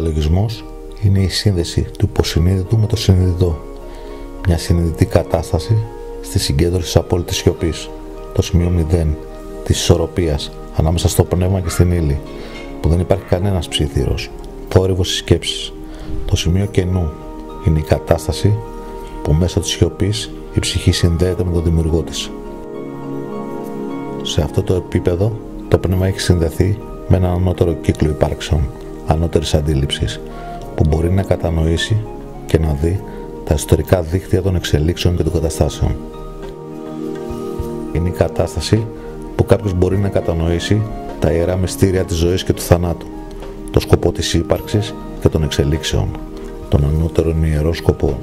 διαλογισμός είναι η σύνδεση του υποσυνείδητου με το συνειδητό. Μια συνειδητή κατάσταση στη συγκέντρωση της απόλυτης σιωπής, το σημείο 0 της ισορροπίας ανάμεσα στο πνεύμα και στην ύλη, που δεν υπάρχει κανένας ψήθυρος, θόρυβος της σκέψης. Το σημείο κενού είναι η κατάσταση που μέσω της σιωπής η ψυχή συνδέεται με τον δημιουργό της. Σε αυτό το επίπεδο το πνεύμα έχει συνδεθεί με έναν ανώτερο κύκλο υπάρξεων, ανώτερης αντίληψης, που μπορεί να κατανοήσει και να δει τα ιστορικά δίκτυα των εξελίξεων και των καταστάσεων. Είναι η κατάσταση που κάποιος μπορεί να κατανοήσει τα ιερά μυστήρια της ζωής και του θανάτου, το σκοπό της ύπαρξης και των εξελίξεων, τον ανώτερον ιερό σκοπό,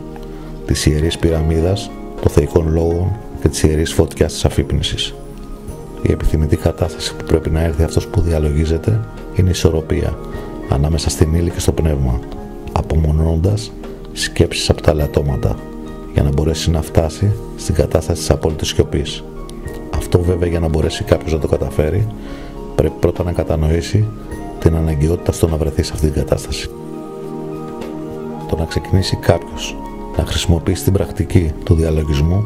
της ιερής πυραμίδας, των θεϊκών λόγων και της ιερής φωτιάς της αφύπνισης. Η επιθυμητή κατάσταση που πρέπει να έρθει αυτός που διαλογίζεται είναι η ισορροπία ανάμεσα στην ύλη και στο πνεύμα, απομονώνοντας σκέψεις από τα ελαττώματα για να μπορέσει να φτάσει στην κατάσταση της απόλυτης σιωπής. Αυτό βέβαια, για να μπορέσει κάποιος να το καταφέρει, πρέπει πρώτα να κατανοήσει την αναγκαιότητα στο να βρεθεί σε αυτή την κατάσταση. Το να ξεκινήσει κάποιος να χρησιμοποιήσει την πρακτική του διαλογισμού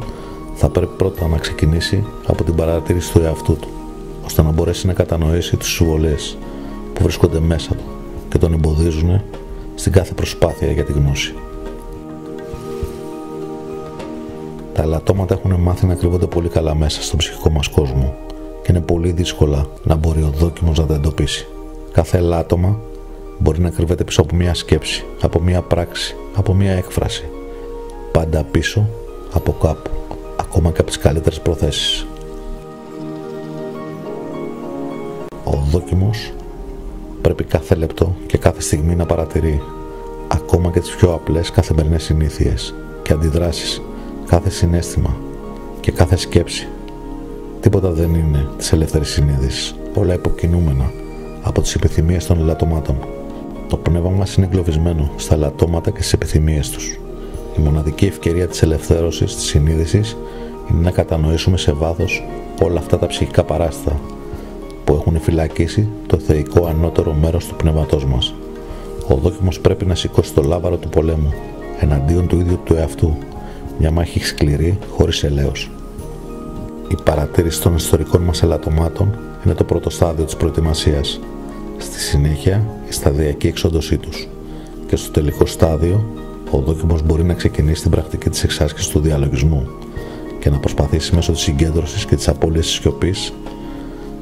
θα πρέπει πρώτα να ξεκινήσει από την παρατήρηση του εαυτού του, ώστε να μπορέσει να κατανοήσει τις συμβολές που βρίσκονται μέσα του και τον εμποδίζουν στην κάθε προσπάθεια για τη γνώση. Τα ελαττώματα έχουν μάθει να κρύβονται πολύ καλά μέσα στον ψυχικό μας κόσμο και είναι πολύ δύσκολα να μπορεί ο δόκιμος να τα εντοπίσει. Κάθε ελάττωμα μπορεί να κρύβεται πίσω από μια σκέψη, από μια πράξη, από μια έκφραση. Πάντα πίσω από κάπου, ακόμα και από τις καλύτερες προθέσεις. Ο δόκιμος πρέπει κάθε λεπτό και κάθε στιγμή να παρατηρεί ακόμα και τις πιο απλές καθημερινές συνήθειες και αντιδράσεις, κάθε συναίσθημα και κάθε σκέψη. Τίποτα δεν είναι της ελεύθερης συνείδησης, όλα υποκινούμενα από τις επιθυμίες των ελαττωμάτων. Το πνεύμα μας είναι εγκλωβισμένο στα ελαττώματα και στις επιθυμίες τους. Η μοναδική ευκαιρία της ελευθέρωσης της συνείδησης είναι να κατανοήσουμε σε βάθος όλα αυτά τα ψυχικά παράστα που έχουν φυλακίσει το θεϊκό ανώτερο μέρος του πνεύματός μας. Ο δόκιμος πρέπει να σηκώσει το λάβαρο του πολέμου εναντίον του ίδιου του εαυτού, μια μάχη σκληρή χωρίς ελέος. Η παρατήρηση των ιστορικών μας ελαττωμάτων είναι το πρώτο στάδιο της προετοιμασίας. Στη συνέχεια η σταδιακή εξόντωσή τους. Και στο τελικό στάδιο ο δόκιμος μπορεί να ξεκινήσει την πρακτική της εξάσκησης του διαλογισμού και να προσπαθήσει μέσω της συγκέντρωσης και της απώλειας της σιωπής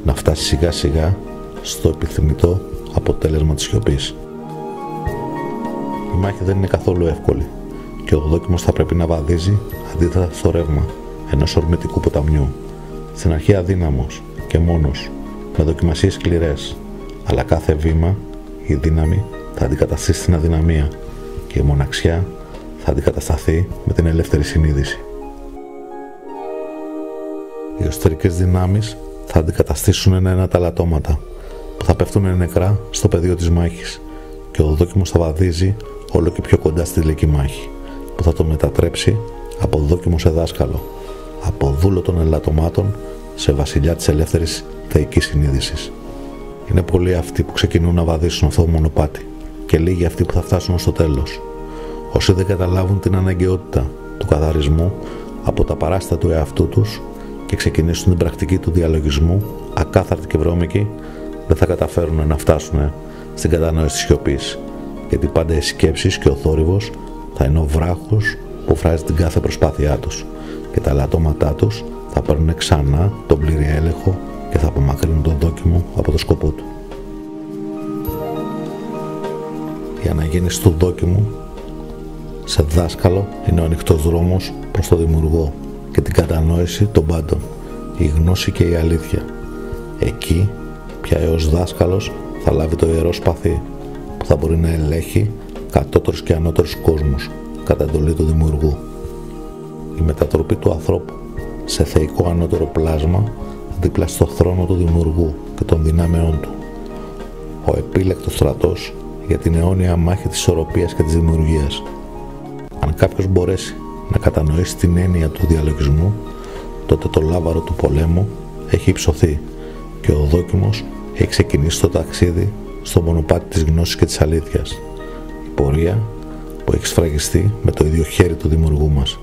να φτάσει σιγά σιγά στο επιθυμητό αποτέλεσμα της σιωπής. Η μάχη δεν είναι καθόλου εύκολη και ο δόκιμος θα πρέπει να βαδίζει αντίθετα στο ρεύμα ενός ορμητικού ποταμιού. Στην αρχή αδύναμος και μόνος, με δοκιμασίες σκληρές, αλλά κάθε βήμα η δύναμη θα αντικαταστήσει την αδυναμία και η μοναξιά θα αντικατασταθεί με την ελεύθερη συνείδηση. Οι εσωτερικές δυνάμεις θα αντικαταστήσουν ένα-ένα τα ελαττώματα που θα πέφτουν νεκρά στο πεδίο της μάχης και ο δόκιμος θα βαδίζει όλο και πιο κοντά στη τελική μάχη που θα τον μετατρέψει από δόκιμο σε δάσκαλο, από δούλο των ελαττωμάτων σε βασιλιά της ελεύθερης θεϊκής συνείδησης. Είναι πολλοί αυτοί που ξεκινούν να βαδίσουν αυτό το μονοπάτι και λίγοι αυτοί που θα φτάσουν στο τέλος. Όσοι δεν καταλάβουν την αναγκαιότητα του καθαρισμού από τα παράστα του εαυτού τους και ξεκινήσουν την πρακτική του διαλογισμού ακάθαρτοι και βρώμικοι, δεν θα καταφέρουν να φτάσουν στην κατανόηση της σιωπής, γιατί πάντα οι σκέψεις και ο θόρυβος θα είναι ο βράχος που φράζει την κάθε προσπάθειά τους και τα ελαττώματά τους θα παίρνουν ξανά τον πλήρη έλεγχο και θα απομακρύνουν τον δόκιμο από το σκοπό του. Η αναγέννηση του δόκιμου σε δάσκαλο είναι ο ανοιχτός δρόμος προς το δημιουργό και την κατανόηση των πάντων, η γνώση και η αλήθεια. Εκεί πια ως δάσκαλος θα λάβει το ιερό σπαθί που θα μπορεί να ελέγχει κατώτερους και ανώτερους κόσμους κατά εντολή του δημιουργού. Η μετατροπή του ανθρώπου σε θεϊκό ανώτερο πλάσμα δίπλα στο θρόνο του δημιουργού και των δυνάμεών του. Ο επίλεκτος στρατός για την αιώνια μάχη της ισορροπίας και της δημιουργίας. Αν κάποιος μπορέσει να κατανοήσει την έννοια του διαλογισμού, τότε το λάβαρο του πολέμου έχει υψωθεί και ο δόκιμος έχει ξεκινήσει το ταξίδι στο μονοπάτι της γνώσης και της αλήθειας. πορεία που έχει σφραγιστεί με το ίδιο χέρι του δημιουργού μας.